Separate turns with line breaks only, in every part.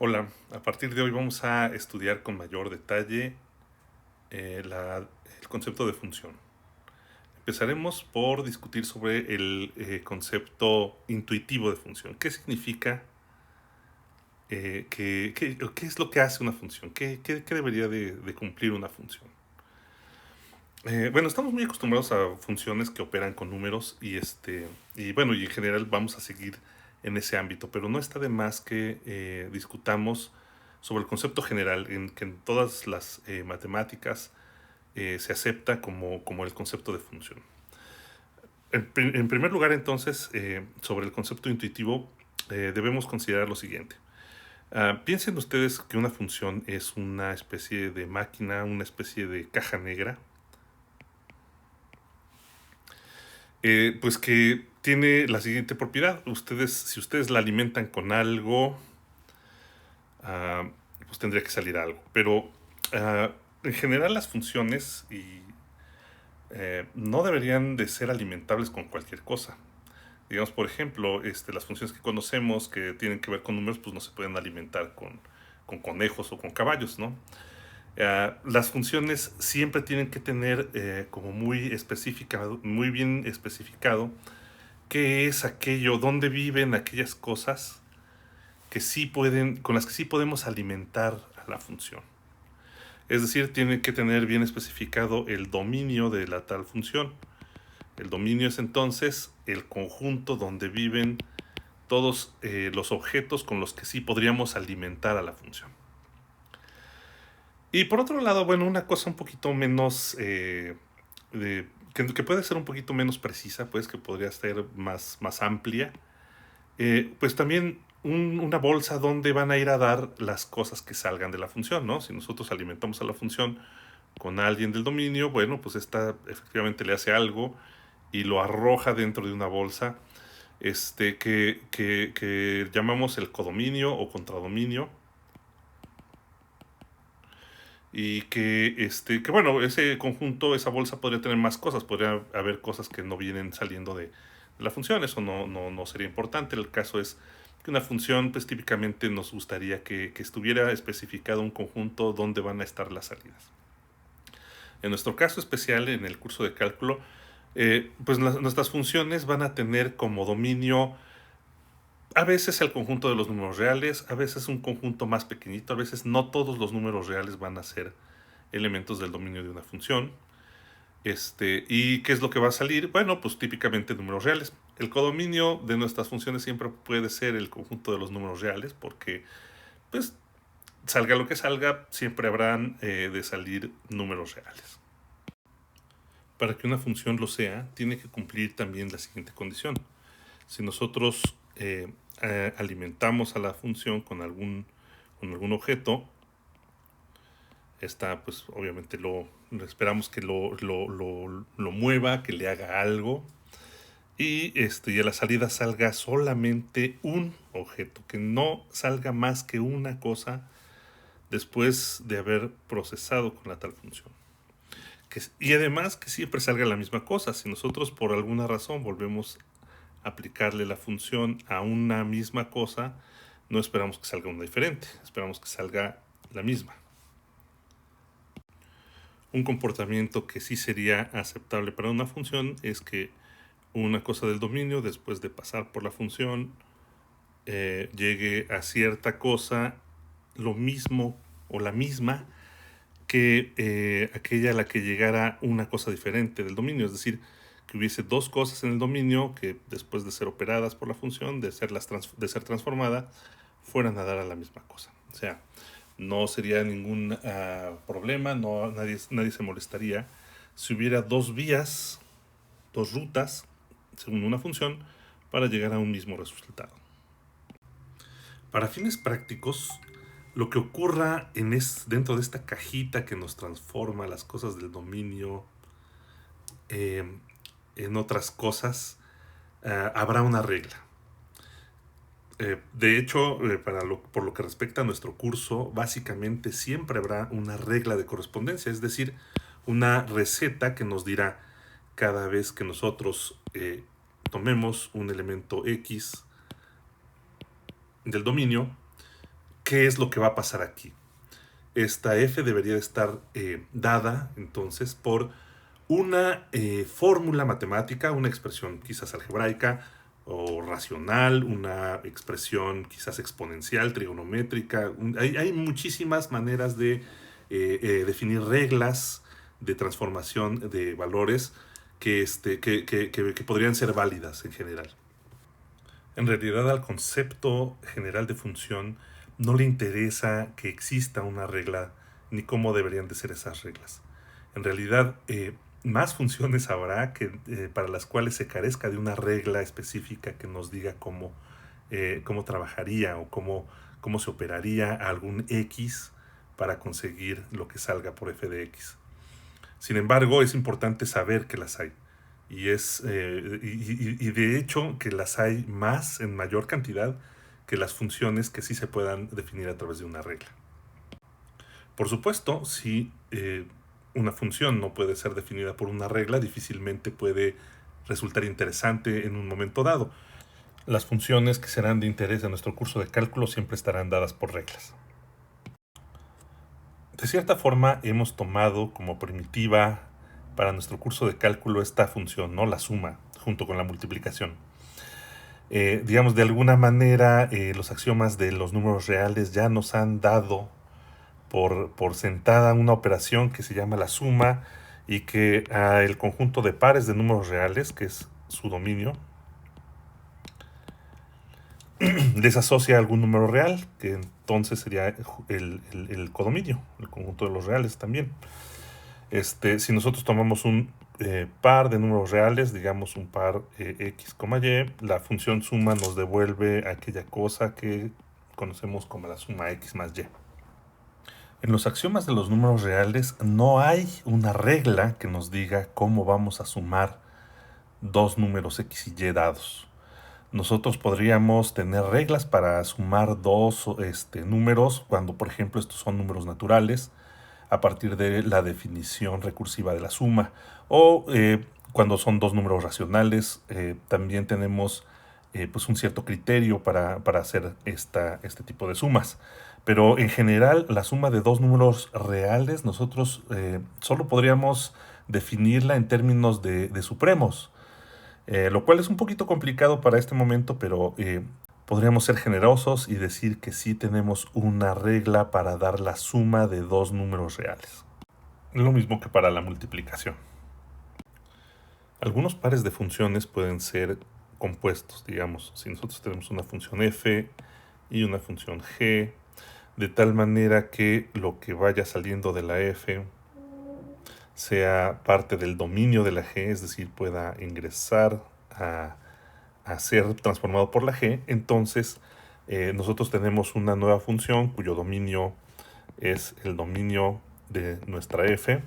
Hola, a partir de hoy vamos a estudiar con mayor detalle el concepto de función. Empezaremos por discutir sobre el concepto intuitivo de función. ¿Qué significa? ¿Qué es lo que hace una función? ¿Qué debería de cumplir una función? Bueno, estamos muy acostumbrados a funciones que operan con números y bueno, y en general vamos a seguir en ese ámbito, pero no está de más que discutamos sobre el concepto general en que en todas las matemáticas se acepta como el concepto de función. En primer lugar, entonces, sobre el concepto intuitivo, debemos considerar lo siguiente. Piensen ustedes que una función es una especie de máquina, una especie de caja negra, pues que tiene la siguiente propiedad. Si ustedes la alimentan con algo, uh, pues tendría que salir algo. Pero en general las funciones no deberían de ser alimentables con cualquier cosa. Digamos, por ejemplo, las funciones que conocemos que tienen que ver con números, pues no se pueden alimentar con conejos o con caballos, ¿no? Las funciones siempre tienen que tener como muy bien especificado qué es aquello, dónde viven aquellas cosas con las que sí podemos alimentar a la función. Es decir, tiene que tener bien especificado el dominio de la tal función. El dominio es entonces el conjunto donde viven todos los objetos con los que sí podríamos alimentar a la función. Y por otro lado, bueno, una cosa un poquito menos, que puede ser un poquito menos precisa, pues que podría ser más amplia, pues también una bolsa donde van a ir a dar las cosas que salgan de la función, ¿no? Si nosotros alimentamos a la función con alguien del dominio, bueno, pues esta efectivamente le hace algo y lo arroja dentro de una bolsa que llamamos el codominio o contradominio y que bueno, ese conjunto, esa bolsa podría tener más cosas, podría haber cosas que no vienen saliendo de la función, eso no sería importante. El caso es que una función, pues típicamente nos gustaría que estuviera especificado un conjunto donde van a estar las salidas. En nuestro caso especial, en el curso de cálculo, pues nuestras funciones van a tener como dominio a veces el conjunto de los números reales, a veces un conjunto más pequeñito, a veces no todos los números reales van a ser elementos del dominio de una función. ¿Y qué es lo que va a salir? Bueno, pues típicamente números reales. El codominio de nuestras funciones siempre puede ser el conjunto de los números reales, porque, pues, salga lo que salga, siempre habrán de salir números reales. Para que una función lo sea, tiene que cumplir también la siguiente condición. Si nosotros alimentamos a la función con algún objeto, esta pues obviamente esperamos que lo mueva, que le haga algo y a la salida salga solamente un objeto, que no salga más que una cosa después de haber procesado con la tal función. Y además que siempre salga la misma cosa. Si nosotros por alguna razón volvemos a aplicarle la función a una misma cosa, no esperamos que salga una diferente, esperamos que salga la misma. Un comportamiento que sí sería aceptable para una función es que una cosa del dominio, después de pasar por la función, llegue a cierta cosa lo mismo o la misma que aquella a la que llegara una cosa diferente del dominio. Es decir, que hubiese dos cosas en el dominio que después de ser operadas por la función, de ser transformada, fueran a dar a la misma cosa. O sea, no sería ningún problema, nadie se molestaría si hubiera dos vías, dos rutas, según una función, para llegar a un mismo resultado. Para fines prácticos, lo que ocurra dentro de esta cajita que nos transforma las cosas del dominio eh, en otras cosas, habrá una regla. De hecho, por lo que respecta a nuestro curso, básicamente siempre habrá una regla de correspondencia, es decir, una receta que nos dirá cada vez que nosotros tomemos un elemento X del dominio, ¿Qué es lo que va a pasar aquí? Esta f debería de estar dada entonces por una fórmula matemática, una expresión quizás algebraica o racional, una expresión quizás exponencial, trigonométrica. Hay muchísimas maneras de definir reglas de transformación de valores que podrían ser válidas en general. En realidad al concepto general de función no le interesa que exista una regla ni cómo deberían de ser esas reglas. En realidad, más funciones habrá para las cuales se carezca de una regla específica que nos diga cómo trabajaría o cómo se operaría algún x para conseguir lo que salga por f de x. Sin embargo, es importante saber que las hay. Y de hecho que las hay más en mayor cantidad que las funciones que sí se puedan definir a través de una regla. Por supuesto, si una función no puede ser definida por una regla, difícilmente puede resultar interesante en un momento dado. Las funciones que serán de interés en nuestro curso de cálculo siempre estarán dadas por reglas. De cierta forma, hemos tomado como primitiva para nuestro curso de cálculo esta función, ¿no? La suma, junto con la multiplicación. Digamos, de alguna manera, los axiomas de los números reales ya nos han dado por sentada una operación que se llama la suma y que el conjunto de pares de números reales, que es su dominio, les asocia a algún número real, que entonces sería el codominio, el conjunto de los reales también. Si nosotros tomamos un par de números reales, digamos un par x, y, la función suma nos devuelve aquella cosa que conocemos como la suma x más y. En los axiomas de los números reales no hay una regla que nos diga cómo vamos a sumar dos números x y y dados. Nosotros podríamos tener reglas para sumar dos números cuando, por ejemplo, estos son números naturales, a partir de la definición recursiva de la suma. O cuando son dos números racionales, también tenemos pues un cierto criterio para hacer este tipo de sumas. Pero en general, la suma de dos números reales, nosotros solo podríamos definirla en términos de supremos. Lo cual es un poquito complicado para este momento, pero podríamos ser generosos y decir que sí tenemos una regla para dar la suma de dos números reales. Lo mismo que para la multiplicación. Algunos pares de funciones pueden ser compuestos, digamos, si nosotros tenemos una función f y una función g, de tal manera que lo que vaya saliendo de la f sea parte del dominio de la g, es decir, pueda ingresar a ser transformado por la g, entonces nosotros tenemos una nueva función cuyo dominio es el dominio de nuestra f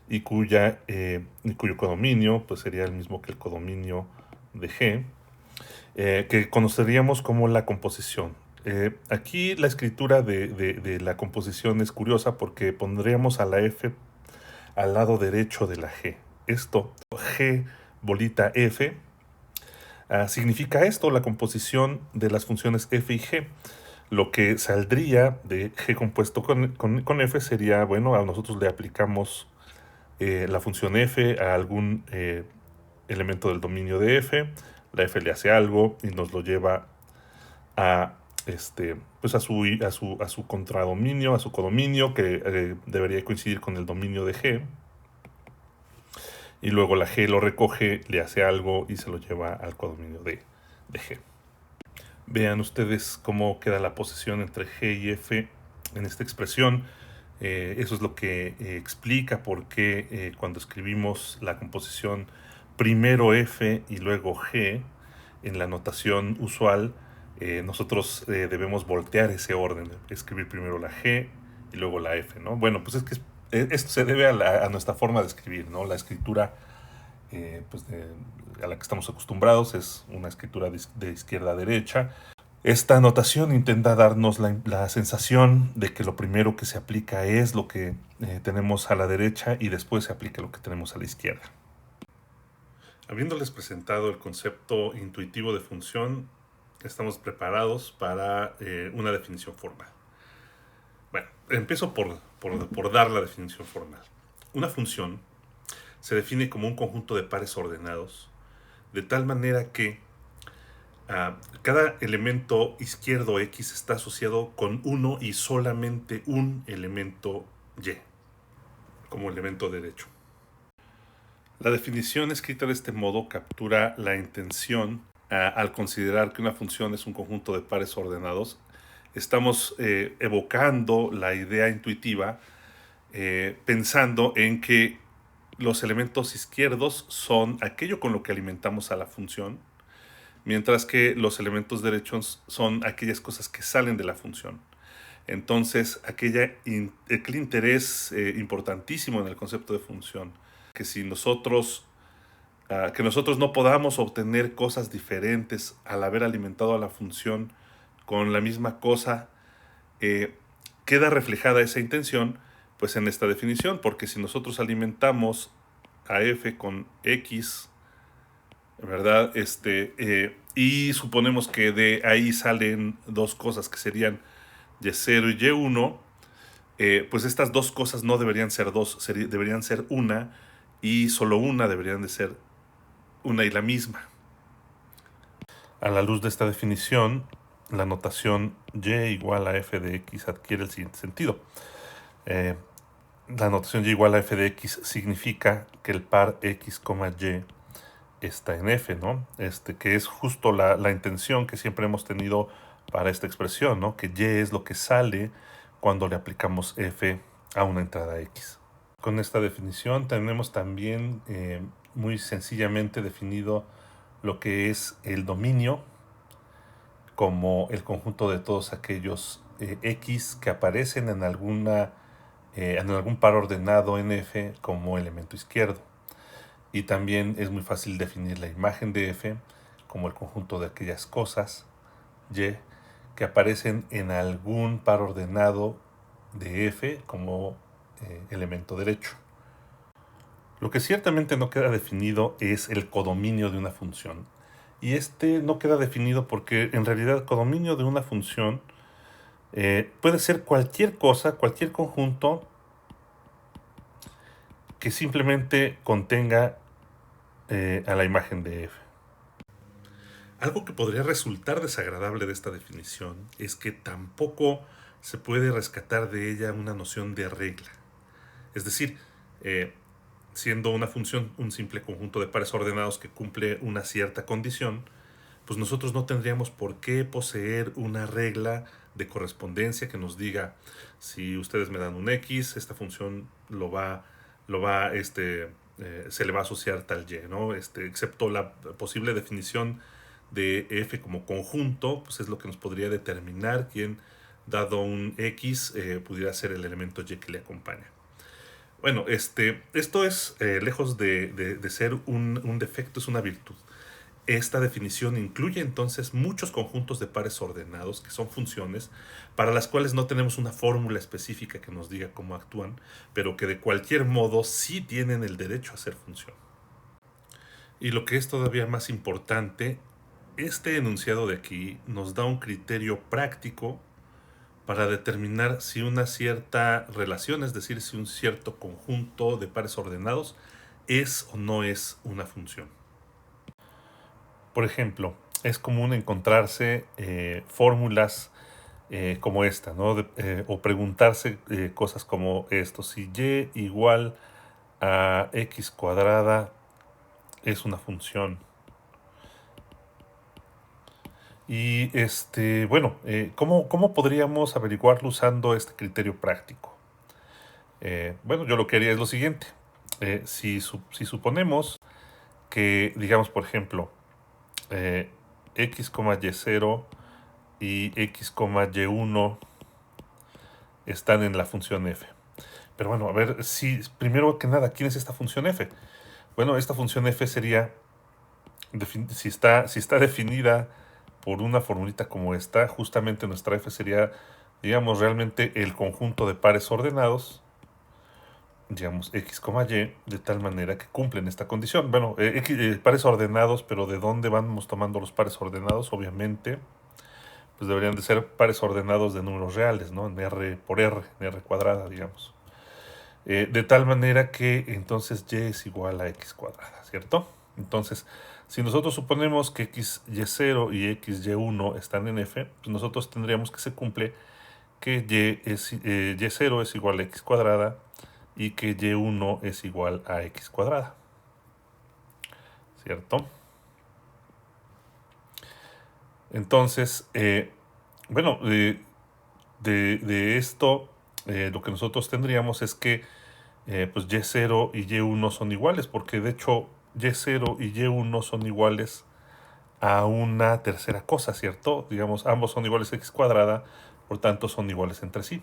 y cuyo codominio pues sería el mismo que el codominio de g, que conoceríamos como la composición. Aquí la escritura de la composición es curiosa porque pondríamos a la f al lado derecho de la g. Esto, g bolita f, significa esto, la composición de las funciones f y g. Lo que saldría de g compuesto con f sería, bueno, a nosotros le aplicamos la función f a algún elemento del dominio de f, la f le hace algo y nos lo lleva a pues a su contradominio, a su codominio, que debería coincidir con el dominio de g. Y luego la g lo recoge, le hace algo y se lo lleva al codominio de g. Vean ustedes cómo queda la posición entre g y f en esta expresión. Eso es lo que explica por qué cuando escribimos la composición primero f y luego g en la notación usual, nosotros debemos voltear ese orden, escribir primero la g y luego la f, ¿no? Bueno, pues es que esto se debe a nuestra forma de escribir, ¿no? La escritura pues a la que estamos acostumbrados es una escritura de izquierda a derecha. Esta notación intenta darnos la sensación de que lo primero que se aplica es lo que tenemos a la derecha y después se aplica lo que tenemos a la izquierda. Habiéndoles presentado el concepto intuitivo de función, estamos preparados para una definición formal. Bueno, empiezo por dar la definición formal. Una función se define como un conjunto de pares ordenados, de tal manera que cada elemento izquierdo X está asociado con uno y solamente un elemento Y, como elemento derecho. La definición escrita de este modo captura la intención al considerar que una función es un conjunto de pares ordenados. Estamos evocando la idea intuitiva pensando en que los elementos izquierdos son aquello con lo que alimentamos a la función, mientras que los elementos derechos son aquellas cosas que salen de la función. Entonces, aquel interés importantísimo en el concepto de función, que si que nosotros no podamos obtener cosas diferentes al haber alimentado a la función con la misma cosa, eh, queda reflejada esa intención pues en esta definición, porque si nosotros alimentamos a f con x, ¿verdad? Y suponemos que de ahí salen dos cosas que serían y0 y y1, pues estas dos cosas no deberían ser dos, deberían ser una, y solo una deberían de ser una y la misma. A la luz de esta definición, la notación y igual a f de x adquiere el siguiente sentido. La notación y igual a f de x significa que el par x, y está en f, ¿no? Que es justo la intención que siempre hemos tenido para esta expresión, ¿no? Que y es lo que sale cuando le aplicamos f a una entrada x. Con esta definición tenemos también muy sencillamente definido lo que es el dominio como el conjunto de todos aquellos x que aparecen en algún par ordenado en f como elemento izquierdo. Y también es muy fácil definir la imagen de f como el conjunto de aquellas cosas y que aparecen en algún par ordenado de f como elemento derecho. Lo que ciertamente no queda definido es el codominio de una función. Y no queda definido porque en realidad el codominio de una función puede ser cualquier cosa, cualquier conjunto que simplemente contenga a la imagen de f. Algo que podría resultar desagradable de esta definición es que tampoco se puede rescatar de ella una noción de regla. Es decir, siendo una función un simple conjunto de pares ordenados que cumple una cierta condición, pues nosotros no tendríamos por qué poseer una regla de correspondencia que nos diga si ustedes me dan un x, esta función se le va a asociar tal y, ¿no? Excepto la posible definición de f como conjunto, pues es lo que nos podría determinar quién, dado un x, pudiera ser el elemento y que le acompaña. Bueno, esto es, lejos de ser un defecto, es una virtud. Esta definición incluye entonces muchos conjuntos de pares ordenados, que son funciones, para las cuales no tenemos una fórmula específica que nos diga cómo actúan, pero que de cualquier modo sí tienen el derecho a ser función. Y lo que es todavía más importante, este enunciado de aquí nos da un criterio práctico para determinar si una cierta relación, es decir, si un cierto conjunto de pares ordenados es o no es una función. Por ejemplo, es común encontrarse fórmulas como esta, ¿no? O preguntarse cosas como esto: si y igual a x cuadrada es una función. Y bueno, ¿cómo podríamos averiguarlo usando este criterio práctico? Bueno, yo lo que haría es lo siguiente. Si suponemos que, digamos, por ejemplo, x, y0 y x, y1 están en la función f. Pero bueno, a ver, primero que nada, ¿quién es esta función f? Bueno, esta función f sería, si está definida por una formulita como esta, justamente nuestra f sería, digamos, realmente el conjunto de pares ordenados, digamos, x, y, de tal manera que cumplen esta condición. Bueno, pares ordenados, pero ¿de dónde vamos tomando los pares ordenados? Obviamente, pues deberían de ser pares ordenados de números reales, ¿no? En R por R, en R cuadrada, digamos. De tal manera que entonces y es igual a x cuadrada, ¿cierto? Entonces, si nosotros suponemos que x y0 y x y1 están en f, pues nosotros tendríamos que se cumple que y0 es igual a x cuadrada y que y1 es igual a x cuadrada, ¿cierto? Entonces, bueno, de esto, lo que nosotros tendríamos es que pues y0 y y1 son iguales, porque de hecho y0 y y1 son iguales a una tercera cosa, ¿cierto? Digamos, ambos son iguales a x cuadrada, por tanto son iguales entre sí.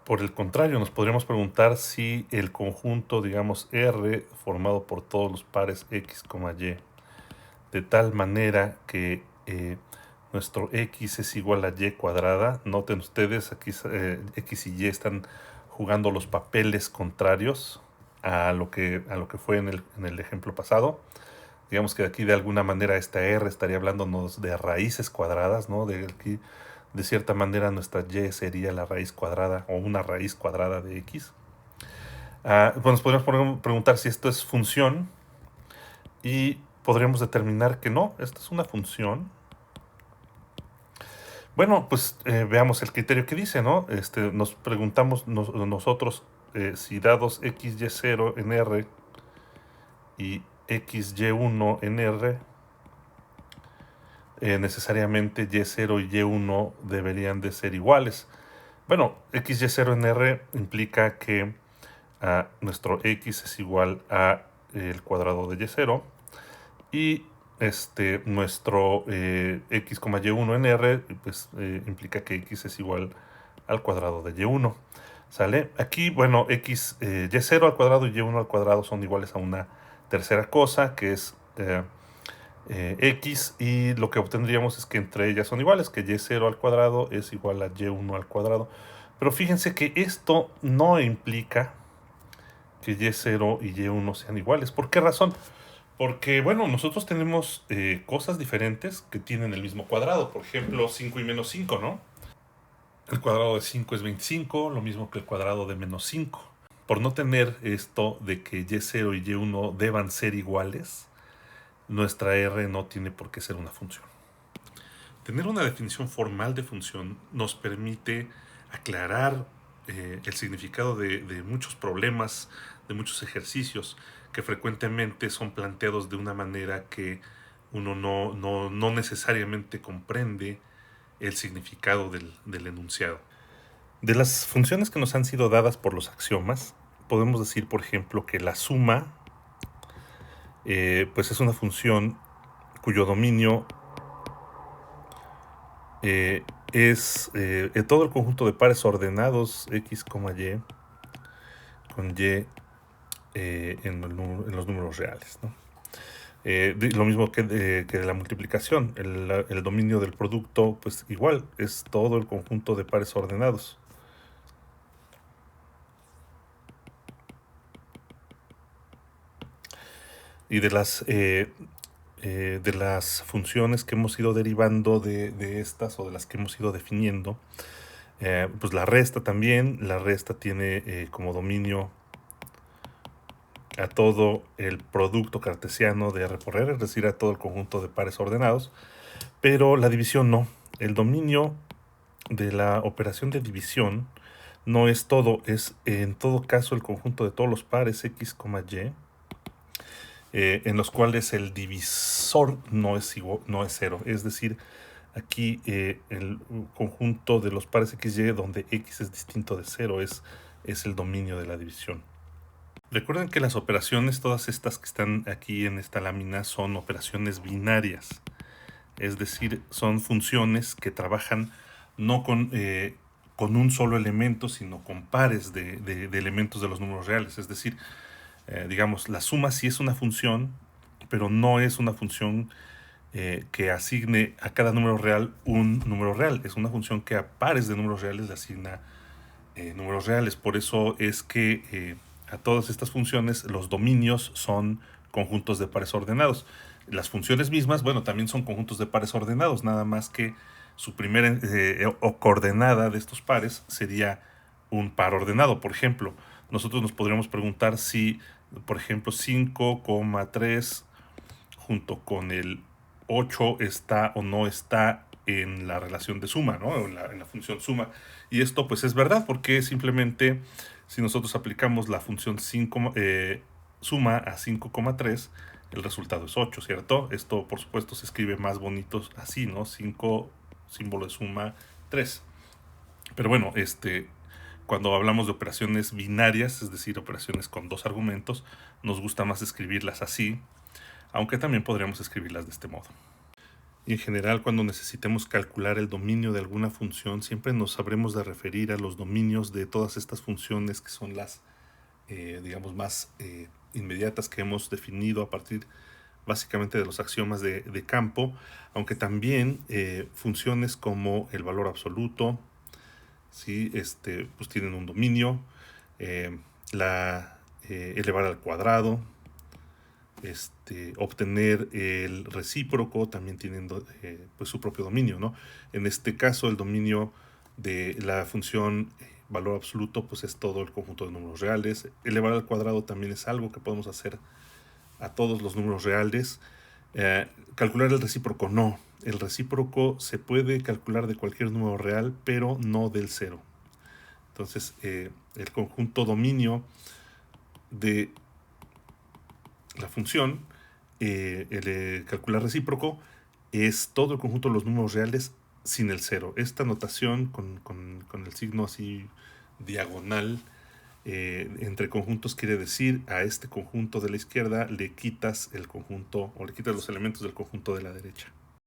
Por el contrario, nos podríamos preguntar si el conjunto, digamos, R, formado por todos los pares x, y, de tal manera que nuestro x es igual a y cuadrada. Noten ustedes, aquí x y y están jugando los papeles contrarios a lo que fue en el ejemplo pasado. Digamos que aquí de alguna manera esta R estaría hablándonos de raíces cuadradas, ¿no? De aquí, de cierta manera, nuestra y sería la raíz cuadrada o una raíz cuadrada de x. Pues nos podríamos preguntar si esto es función y podríamos determinar que no, esta es una función. Bueno, pues veamos el criterio que dice, ¿no? Nos preguntamos nosotros si dados x, y0 en R y x, y1 en R, necesariamente y0 y y1 deberían de ser iguales. Bueno, x, y0 en R implica que nuestro x es igual a el cuadrado de y0 y nuestro x, y1 en R pues implica que x es igual al cuadrado de y1. ¿Sale? Aquí, bueno, y0 al cuadrado y y1 al cuadrado son iguales a una tercera cosa, que es x, y lo que obtendríamos es que entre ellas son iguales, que y0 al cuadrado es igual a y1 al cuadrado. Pero fíjense que esto no implica que y0 y y1 sean iguales. ¿Por qué razón? Porque, bueno, nosotros tenemos cosas diferentes que tienen el mismo cuadrado. Por ejemplo, 5 y menos 5, ¿no? El cuadrado de 5 es 25, lo mismo que el cuadrado de menos 5. Por no tener esto de que y0 y y1 deban ser iguales, nuestra R no tiene por qué ser una función. Tener una definición formal de función nos permite aclarar el significado de muchos problemas, de muchos ejercicios que frecuentemente son planteados de una manera que uno no necesariamente comprende el significado del enunciado. De las funciones que nos han sido dadas por los axiomas, podemos decir, por ejemplo, que la suma pues es una función cuyo dominio es todo el conjunto de pares ordenados x, y con y en los números reales, ¿no? Lo mismo que de la multiplicación, el dominio del producto, pues igual, es todo el conjunto de pares ordenados. Y de las funciones que hemos ido derivando de estas o de las que hemos ido definiendo, pues la resta también, la resta tiene como dominio a todo el producto cartesiano de R por R, es decir, a todo el conjunto de pares ordenados, pero la división no. El dominio de la operación de división no es todo, es en todo caso el conjunto de todos los pares x, y, en los cuales el divisor no es cero. Es decir, aquí el conjunto de los pares x, y, donde x es distinto de 0, es el dominio de la división. Recuerden que las operaciones, todas estas que están aquí en esta lámina, son operaciones binarias. Es decir, son funciones que trabajan no con un solo elemento, sino con pares de elementos de los números reales. Es decir, digamos, la suma sí es una función, pero no es una función que asigne a cada número real un número real. Es una función que a pares de números reales le asigna números reales. Por eso es que a todas estas funciones los dominios son conjuntos de pares ordenados. Las funciones mismas, bueno, también son conjuntos de pares ordenados, nada más que su primera o coordenada de estos pares sería un par ordenado. Por ejemplo, nosotros nos podríamos preguntar si, por ejemplo, 5,3 junto con el 8 está o no está en la relación de suma, ¿no? O en la función suma. Y esto pues es verdad, porque simplemente si nosotros aplicamos la función 5, suma a 5,3, el resultado es 8, ¿cierto? Esto por supuesto se escribe más bonito así, ¿no? 5, símbolo de suma 3. Pero bueno, cuando hablamos de operaciones binarias, es decir, operaciones con dos argumentos, nos gusta más escribirlas así, aunque también podríamos escribirlas de este modo. Y en general, cuando necesitemos calcular el dominio de alguna función, siempre nos sabremos de referir a los dominios de todas estas funciones que son las, digamos, más inmediatas que hemos definido a partir básicamente de los axiomas de campo, aunque también funciones como el valor absoluto, ¿sí? Pues tienen un dominio, eh, elevar al cuadrado, obtener el recíproco también tienen pues su propio dominio, ¿no? En este caso el dominio de la función valor absoluto pues es todo el conjunto de números reales. Elevar al cuadrado también es algo que podemos hacer a todos los números reales. Calcular el recíproco no. El recíproco se puede calcular de cualquier número real, pero no del cero. Entonces el conjunto dominio de la función, calcular recíproco, es todo el conjunto de los números reales sin el cero. Esta notación con el signo así diagonal entre conjuntos quiere decir a este conjunto de la izquierda le quitas el conjunto o le quitas los elementos del conjunto de la derecha.